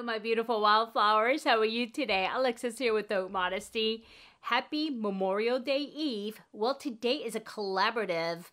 Hello, my beautiful wildflowers. How are you today? Alexis here with the Modesty. Happy Memorial Day Eve. Well, today is a collaborative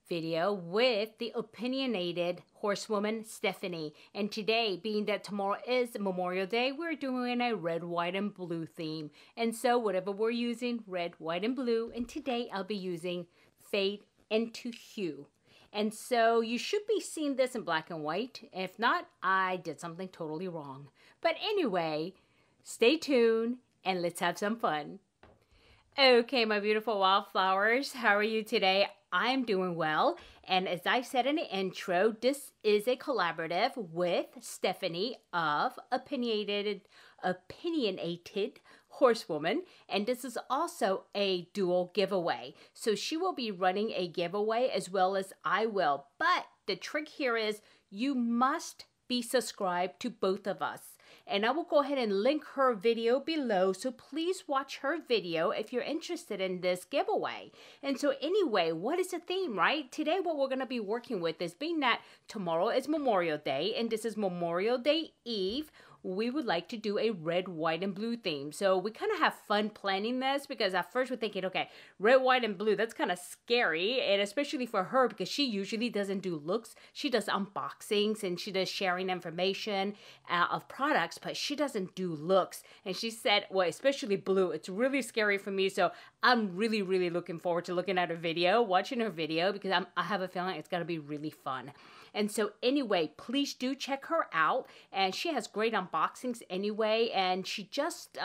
video with the Opinionated Horsewoman, Stephanie. And today, being that tomorrow is Memorial Day, we're doing a red, white, and blue theme. And so whatever we're using, red, white, and blue. And today I'll be using Fade into Hue. And so you should be seeing this in black and white. If not, I did something totally wrong. But anyway, stay tuned and let's have some fun. Okay, my beautiful wildflowers, how are you today? I'm doing well. And as I said in the intro, this is a collaborative with Stephanie of Opinionated Horsewoman, and this is also a dual giveaway. So she will be running a giveaway as well as I will. But the trick here is you must be subscribed to both of us. And I will go ahead and link her video below. So please watch her video if you're interested in this giveaway. And so anyway, what is the theme, right? Today what we're going to be working with is being that tomorrow is Memorial Day and this is Memorial Day Eve. We would like to do a red, white, and blue theme. So we kind of have fun planning this because at first we're thinking, okay, red, white, and blue, that's kind of scary. And especially for her because she usually doesn't do looks. She does unboxings and she does sharing information of products, but she doesn't do looks. And she said, well, especially blue, it's really scary for me. So I'm really, really looking forward to looking at her video, watching her video because I have a feeling it's going to be really fun. And so anyway, please do check her out. And she has great unboxings anyway. And she just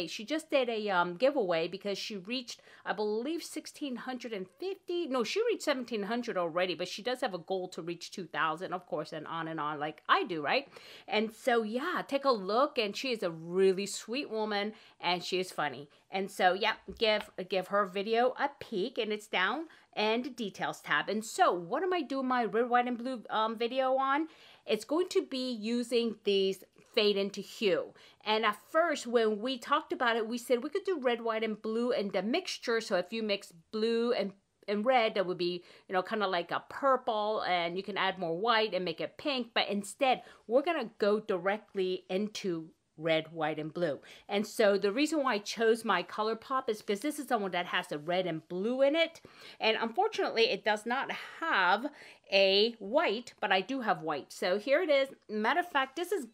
she just did a giveaway because she reached, I believe, 1,650. No, she reached 1,700 already, but she does have a goal to reach 2,000, of course, and on like I do, right? And so, yeah, take a look. And she is a really sweet woman and she is funny. And so, yeah, give her video a peek and it's down and details tab. And so what am I doing my red, white, and blue video on? It's going to be using these Fade into Hue. And at first when we talked about it, we said we could do red, white, and blue and the mixture. So if you mix blue and red, that would be, you know, kind of like a purple, and you can add more white and make it pink. But instead, we're gonna go directly into red, white, and blue. And so the reason why I chose my Colourpop is because this is the one that has the red and blue in it. And unfortunately, it does not have a white, but I do have white. So here it is. Matter of fact, this is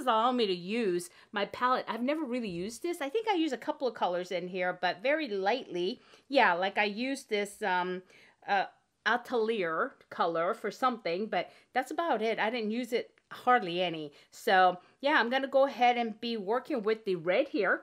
allowing me to use my palette. I've never really used this. I think I use a couple of colors in here, but very lightly. Yeah, like I used this Attire color for something, but that's about it. I didn't use it hardly any. So yeah, I'm gonna go ahead and be working with the red here,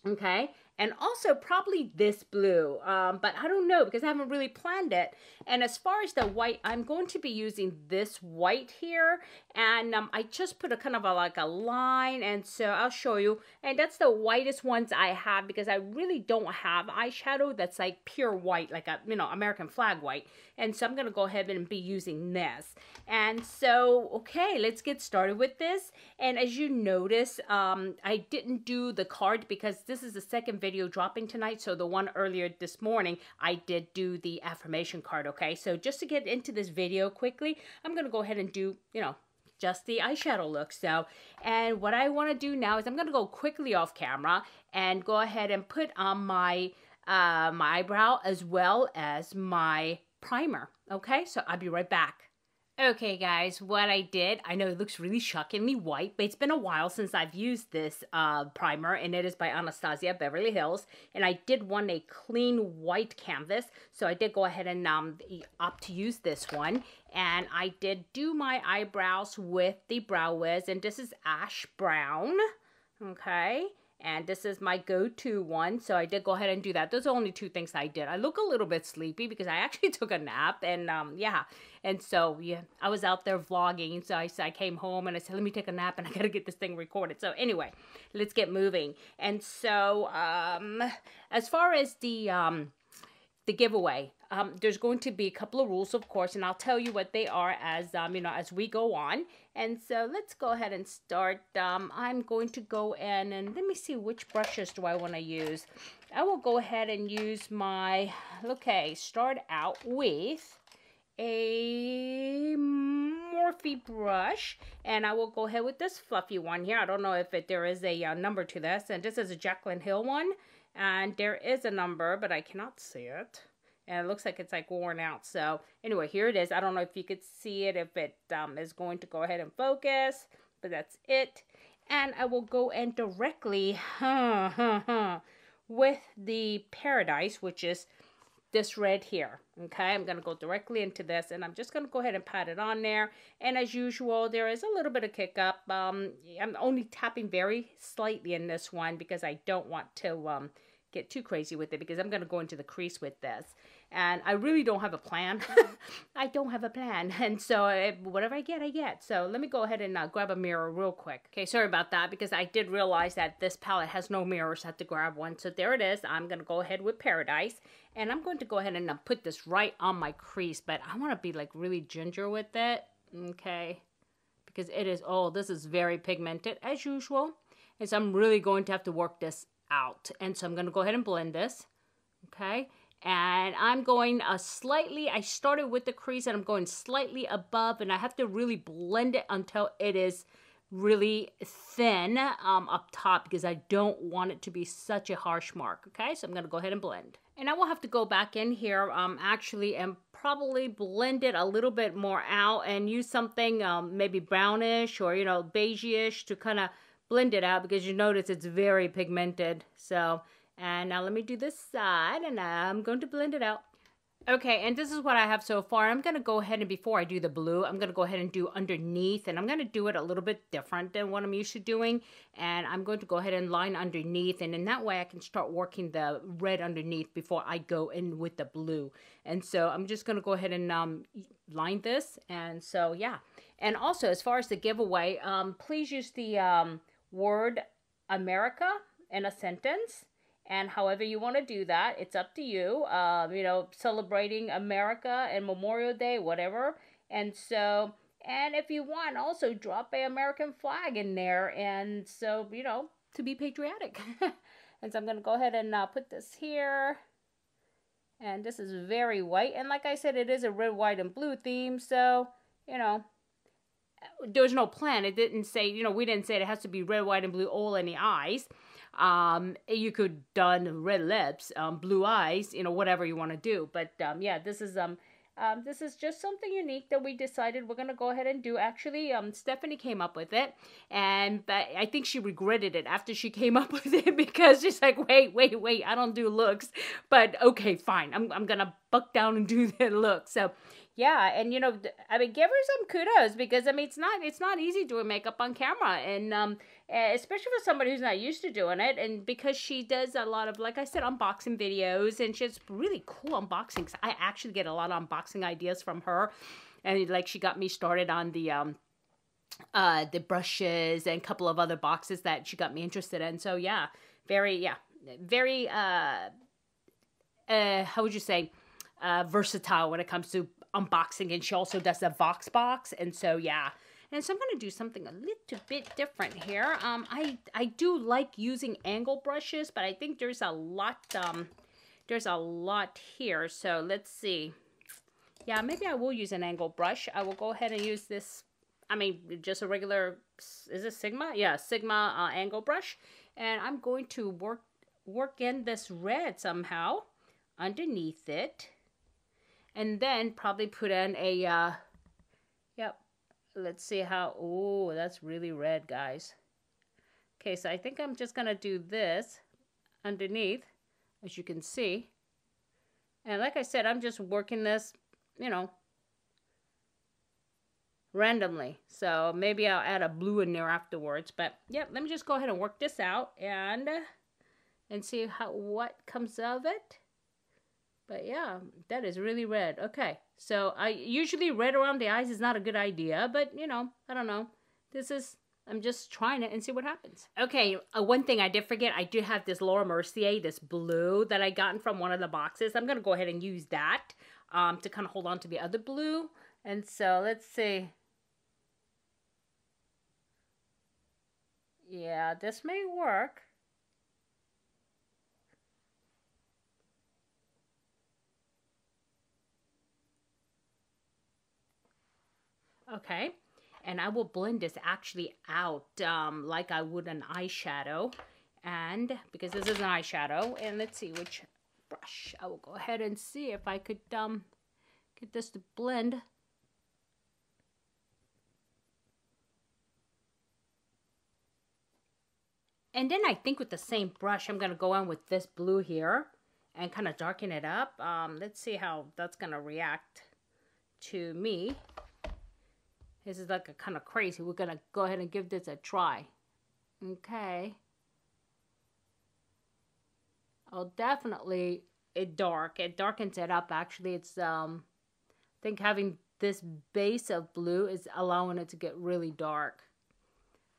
okay, and also probably this blue, but I don't know because I haven't really planned it. And as far as the white, I'm going to be using this white here, and I just put a kind of like a line, and so I'll show you. And that's the whitest ones I have because I really don't have eyeshadow that's like pure white, like a, you know, American flag white. And so I'm gonna go ahead and be using this. And so, okay, let's get started with this. And as you notice, I didn't do the card because this is the second video dropping tonight. So the one earlier this morning, I did do the affirmation card, okay? So just to get into this video quickly, I'm gonna go ahead and do, you know, just the eyeshadow look. So, and what I wanna do now is I'm gonna go quickly off camera and go ahead and put on my, my eyebrow as well as my primer. Okay, so I'll be right back. Okay guys, what I did, I know it looks really shockingly white, but it's been a while since I've used this primer, and it is by Anastasia Beverly Hills, and I did want a clean white canvas, so I did go ahead and opt to use this one. And I did do my eyebrows with the Brow Wiz, and this is ash brown, okay? And this is my go-to one, so I did go ahead and do that. Those are only two things I did. I look a little bit sleepy because I actually took a nap, and yeah. And so, yeah, I was out there vlogging, so I came home and I said, let me take a nap and I gotta get this thing recorded. So anyway, let's get moving. And so, as far as the giveaway, there's going to be a couple of rules, of course, and I'll tell you what they are as you know, as we go on. And so let's go ahead and start. I'm going to go in and let me see which brushes do I want to use. I will go ahead and use my, okay, start out with a Morphe brush, and I will go ahead with this fluffy one here. I don't know if there is a number to this, and this is a Jaclyn Hill one, and there is a number, but I cannot see it. And it looks like it's like worn out. So anyway, here it is. I don't know if you could see it, if it is going to go ahead and focus, but that's it. And I will go in directly with the Paradise, which is this red here. Okay, I'm going to go directly into this, and I'm just going to go ahead and pat it on there. And as usual, there is a little bit of kick up. I'm only tapping very slightly in this one because I don't want to get too crazy with it, because I'm going to go into the crease with this. And I really don't have a plan. I don't have a plan. And so whatever I get. So let me go ahead and grab a mirror real quick. Okay, sorry about that, because I did realize that this palette has no mirrors. I had to grab one. So there it is. I'm going to go ahead with Paradise. And I'm going to go ahead and put this right on my crease. But I want to be like really ginger with it. Okay. Because it is, oh, this is very pigmented as usual. And so I'm really going to have to work this out. And so I'm going to go ahead and blend this. Okay. And I'm going slightly, I started with the crease and I'm going slightly above, and I have to really blend it until it is really thin up top, because I don't want it to be such a harsh mark. Okay, so I'm going to go ahead and blend. And I will have to go back in here actually and probably blend it a little bit more out and use something maybe brownish or, you know, beige-ish to kind of blend it out, because you notice it's very pigmented. So, and now let me do this side, and I'm going to blend it out. Okay, and this is what I have so far. I'm going to go ahead and, before I do the blue, I'm going to go ahead and do underneath, and I'm going to do it a little bit different than what I'm used to doing. And I'm going to go ahead and line underneath, and in that way I can start working the red underneath before I go in with the blue. And so I'm just going to go ahead and line this. And so, yeah. And also, as far as the giveaway, please use the word America in a sentence. And however you want to do that, it's up to you. You know, celebrating America and Memorial Day, whatever. And so, and if you want, also drop a American flag in there. And so, you know, to be patriotic. And so I'm going to go ahead and put this here. And this is very white. And like I said, it is a red, white, and blue theme. So, you know, there's no plan. It didn't say, you know, we didn't say it has to be red, white, and blue all in the eyes. You could done red lips, blue eyes, you know, whatever you want to do. But yeah, this is just something unique that we decided we're gonna go ahead and do. Actually, Stephanie came up with it, but I think she regretted it after she came up with it, because she's like, wait, I don't do looks. But okay, fine, I'm gonna buck down and do the look. So yeah, and you know, I mean, give her some kudos, because I mean, it's not easy doing makeup on camera, and especially for somebody who's not used to doing it, and because she does a lot of, like I said, unboxing videos, and she has really cool unboxings. I actually get a lot of unboxing ideas from her, and like she got me started on the brushes and a couple of other boxes that she got me interested in. So yeah, very how would you say, versatile when it comes to unboxing. And she also does the Voxbox, and so yeah. And so I'm going to do something a little bit different here. I do like using angle brushes, but I think there's a lot here. So let's see. Yeah, maybe I will use an angle brush. I will go ahead and use this, I mean, just a regular, is it Sigma? Yeah, Sigma angle brush. And I'm going to work in this red somehow underneath it. And then probably put in a, yep. Let's see how, oh, that's really red, guys. Okay, so I think I'm just going to do this underneath, as you can see. And like I said, I'm just working this, you know, randomly. So maybe I'll add a blue in there afterwards. But, yeah, let me just go ahead and work this out and see what comes of it. But yeah, that is really red. Okay, so I usually red around the eyes is not a good idea, but you know, I don't know. I'm just trying it and see what happens. Okay, one thing I did forget, I do have this Laura Mercier, this blue that I gotten from one of the boxes. I'm gonna go ahead and use that to kind of hold on to the other blue. And so let's see. Yeah, this may work. Okay. And I will blend this actually out like I would an eyeshadow. And because this is an eyeshadow, and let's see which brush. I will go ahead and see if I could get this to blend. And then I think with the same brush, I'm going to go in with this blue here and kind of darken it up. Let's see how that's going to react to me. This is like a kind of crazy. We're going to go ahead and give this a try. Okay. Oh, definitely it darkens it up. Actually, it's, I think having this base of blue is allowing it to get really dark.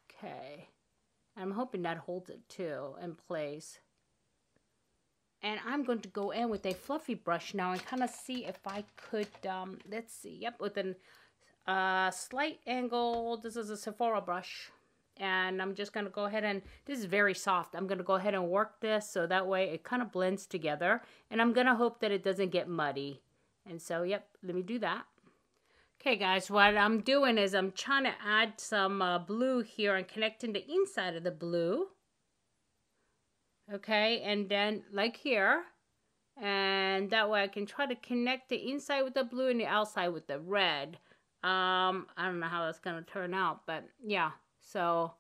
Okay. I'm hoping that holds it too in place. And I'm going to go in with a fluffy brush now and kind of see if I could, let's see, yep, with a slight angle. This is a Sephora brush. And I'm just going to go ahead and, this is very soft. I'm going to go ahead and work this so that way it kind of blends together. And I'm going to hope that it doesn't get muddy. And so, yep, let me do that. Okay, guys, what I'm doing is I'm trying to add some blue here and connecting the inside of the blue. Okay, and then like here. And that way I can try to connect the inside with the blue and the outside with the red. I don't know how that's going to turn out, but yeah. So,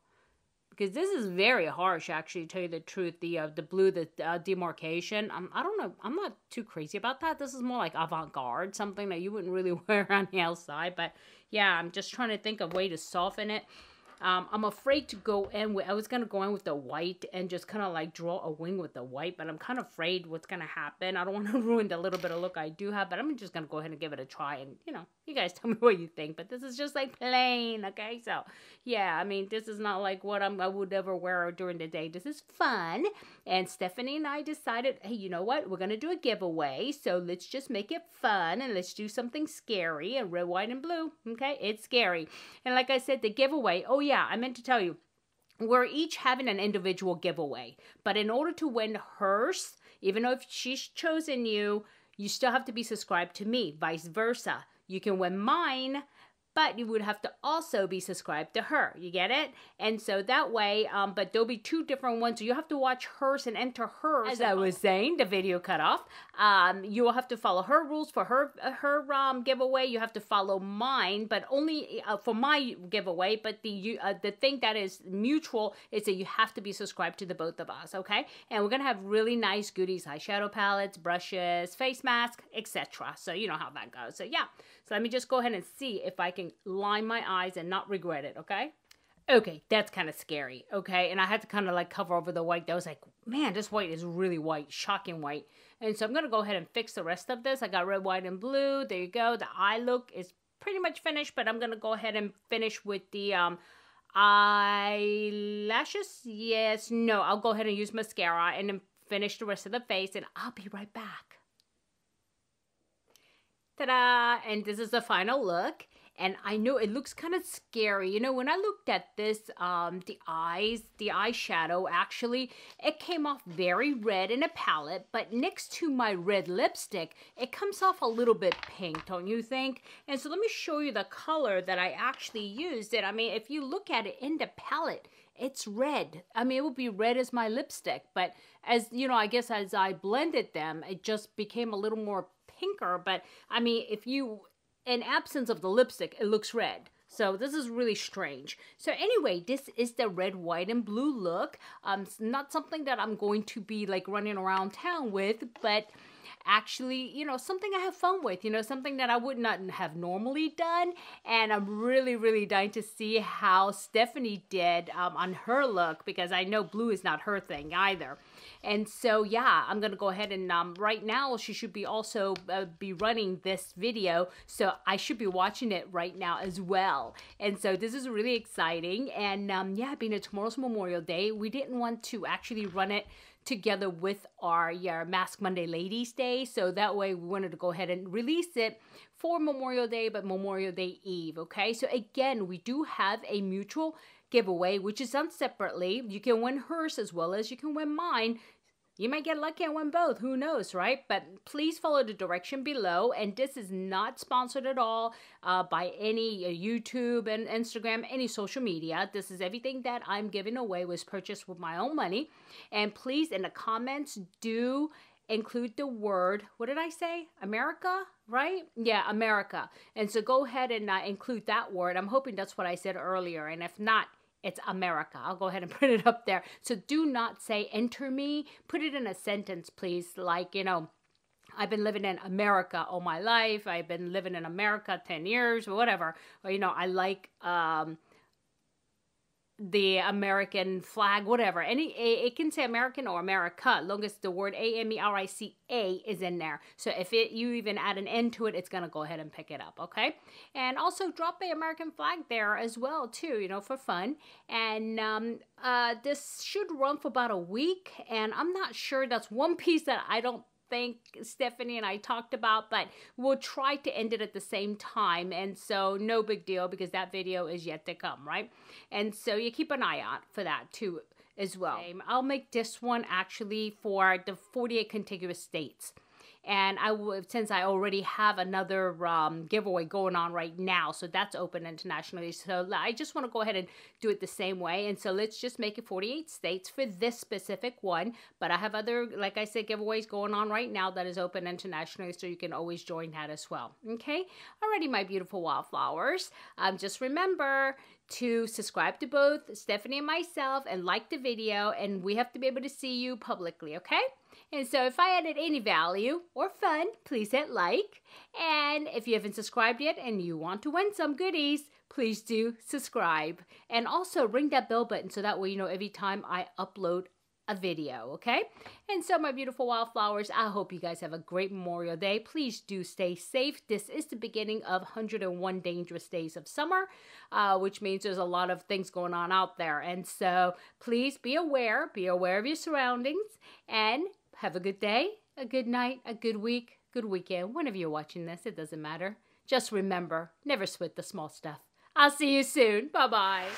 because this is very harsh, actually, to tell you the truth, the blue, the demarcation. I don't know, I'm not too crazy about that. This is more like avant-garde, something that you wouldn't really wear on the outside. But yeah, I'm just trying to think of a way to soften it. I'm afraid to go in with, I was going to go in with the white and just kind of like draw a wing with the white, but I'm kind of afraid what's going to happen. I don't want to ruin the little bit of look I do have, but I'm just going to go ahead and give it a try. And, you know, you guys tell me what you think, but this is just like plain, okay? So, yeah, I mean, this is not like what I would ever wear during the day. This is fun. And Stephanie and I decided, hey, you know what? We're going to do a giveaway, so let's just make it fun and let's do something scary and red, white, and blue, okay? It's scary. And like I said, the giveaway, oh yeah, I meant to tell you, we're each having an individual giveaway. But in order to win hers, even though if she's chosen you, you still have to be subscribed to me, vice versa. You can win mine, but you would have to also be subscribed to her. You get it? And so that way, but there'll be two different ones. So you have to watch hers and enter hers. As I was saying, the video cut off. You will have to follow her rules for her giveaway. You have to follow mine, but only for my giveaway. But the thing that is mutual is that you have to be subscribed to the both of us, okay? And we're going to have really nice goodies, eyeshadow palettes, brushes, face mask, etc. So you know how that goes. So yeah. So let me just go ahead and see if I can line my eyes and not regret it, okay? Okay, that's kind of scary, okay? And I had to kind of like cover over the white. I was like, man, this white is really white, shocking white. And so I'm going to go ahead and fix the rest of this. I got red, white, and blue. There you go. The eye look is pretty much finished, but I'm going to go ahead and finish with the eyelashes. Yes, no, I'll go ahead and use mascara and then finish the rest of the face, and I'll be right back. Ta-da! And this is the final look. And I know it looks kind of scary. You know, when I looked at this, the eyeshadow, actually, it came off very red in a palette. But next to my red lipstick, it comes off a little bit pink, don't you think? And so let me show you the color that I actually used. And I mean, if you look at it in the palette, it's red. I mean, it would be red as my lipstick. But as, you know, I guess as I blended them, it just became a little more pinker. But I mean, if you, in absence of the lipstick, it looks red. So this is really strange. So anyway, this is the red, white, and blue look. It's not something that I'm going to be like running around town with, but actually, you know, something I have fun with, you know, something that I would not have normally done. And I'm really, really dying to see how Stephanie did on her look, because I know blue is not her thing either. And so, yeah, I'm going to go ahead and right now she should be also be running this video. So I should be watching it right now as well. And so this is really exciting. And yeah, being tomorrow's Memorial Day, we didn't want to actually run it together with our Mask Monday Ladies Day. So that way we wanted to go ahead and release it for Memorial Day, but Memorial Day Eve, okay? So again, we do have a mutual giveaway, which is done separately. You can win hers as well as you can win mine. You might get lucky and win both. Who knows, right? But please follow the direction below. And this is not sponsored at all by any YouTube and Instagram, any social media. This is everything that I'm giving away was purchased with my own money. And please, in the comments, do include the word, what did I say? America, right? Yeah, America. And so go ahead and include that word. I'm hoping that's what I said earlier. And if not, it's America. I'll go ahead and put it up there. So do not say enter me. Put it in a sentence, please. Like, you know, I've been living in America all my life. I've been living in America 10 years or whatever. Or, you know, I like the American flag, whatever. It can say American or America, long as the word AMERICA is in there. So if you even add an N to it, it's gonna go ahead and pick it up, okay? And also drop the American flag there as well, too, you know, for fun. And this should run for about a week, and I'm not sure. That's one piece that I don't think Stephanie and I talked about, but we'll try to end it at the same time, and so no big deal because that video is yet to come, right? And so you keep an eye out for that too as well. I'll make this one actually for the 48 contiguous states. And since I already have another giveaway going on right now, so that's open internationally. So I just want to go ahead and do it the same way. And so let's just make it 48 states for this specific one. But I have other, like I said, giveaways going on right now that is open internationally, so you can always join that as well. Okay? Alrighty, my beautiful wildflowers. Just remember to subscribe to both Stephanie and myself and like the video, and we have to be able to see you publicly, okay? And so if I added any value or fun, please hit like. And if you haven't subscribed yet and you want to win some goodies, please do subscribe. And also ring that bell button so that way you know every time I upload a video, okay? And so my beautiful wildflowers, I hope you guys have a great Memorial Day. Please do stay safe. This is the beginning of 101 dangerous days of summer, which means there's a lot of things going on out there. And so please be aware of your surroundings, and have a good day, a good night, a good week, good weekend. Whenever you're watching this, it doesn't matter. Just remember, never sweat the small stuff. I'll see you soon. Bye-bye.